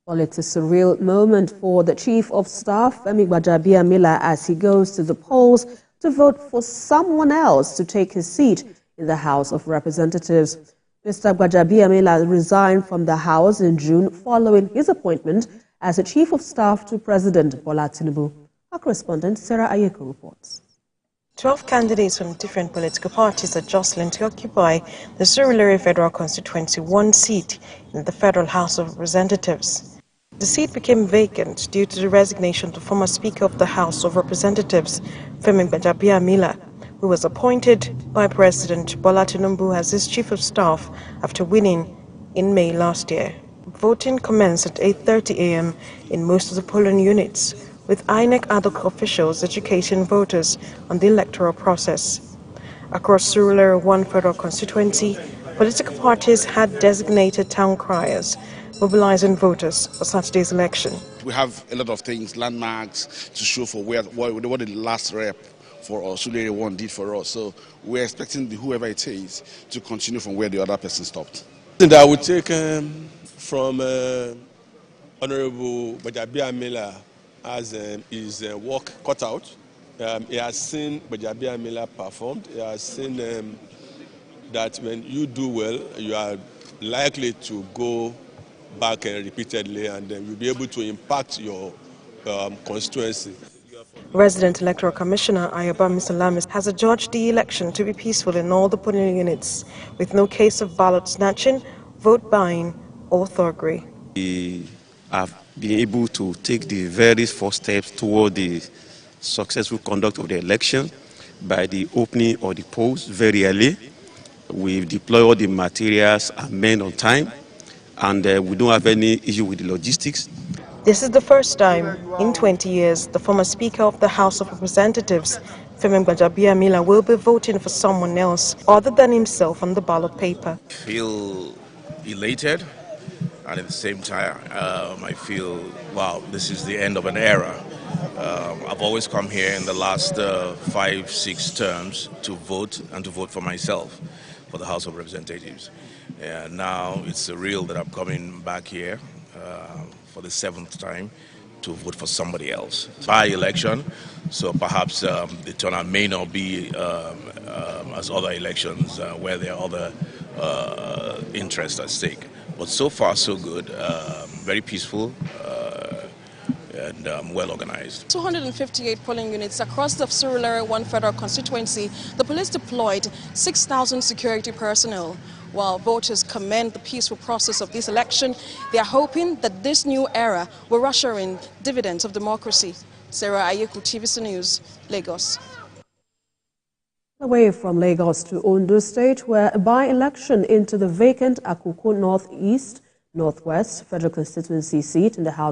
Well, it's a surreal moment for the Chief of Staff, Femi Gbajabiamila, as he goes to the polls to vote for someone else to take his seat in the House of Representatives. Mr. Gbajabiamila resigned from the House in June following his appointment as the Chief of Staff to President Bola Tinubu. Our correspondent, Sarah Ayeko, reports. 12 candidates from different political parties are jostling to occupy the Surulere Federal Constituency 1 seat in the Federal House of Representatives. The seat became vacant due to the resignation of the former Speaker of the House of Representatives, Femi Gbajabiamila, who was appointed by President Bola Tinubu as his Chief of Staff after winning in May last year. Voting commenced at 8:30 a.m. in most of the polling units, with INEC ad hoc officials educating voters on the electoral process. Across Surulere 1 Federal Constituency, political parties had designated town criers, mobilizing voters for Saturday's election. We have a lot of things, landmarks, to show for what the last rep for Surulere 1 did for us. So we're expecting whoever it is to continue from where the other person stopped. I would take from Honorable Gbajabiamila as his work cut out. He has seen Gbajabiamila performed. He has seen that when you do well, you are likely to go back repeatedly, and then you'll be able to impact your constituency. Resident Electoral Commissioner Salami has adjudged the election to be peaceful in all the polling units, with no case of ballot snatching, vote buying, or thuggery. We have been able to take the very first steps toward the successful conduct of the election by the opening of the polls very early. We've deployed all the materials and men on time, and we don't have any issue with the logistics. This is the first time in 20 years the former Speaker of the House of Representatives, Femi Gbajabiamila, will be voting for someone else other than himself on the ballot paper. I feel elated, and at the same time I feel, wow, this is the end of an era. I've always come here in the last 5-6 terms to vote, and to vote for myself for the House of Representatives. And now it's surreal that I'm coming back here for the 7th time to vote for somebody else. By-election, so perhaps the turnout may not be as other elections where there are other interests at stake. But so far, so good. Very peaceful and well organized. 258 polling units across the Surulere 1 Federal Constituency. The police deployed 6,000 security personnel. While voters commend the peaceful process of this election, they are hoping that this new era will usher in dividends of democracy. Sarah Ayeko, TVC News, Lagos. Away from Lagos to Ondo State, where a by-election into the vacant Akoko Northeast Northwest Federal Constituency seat in the House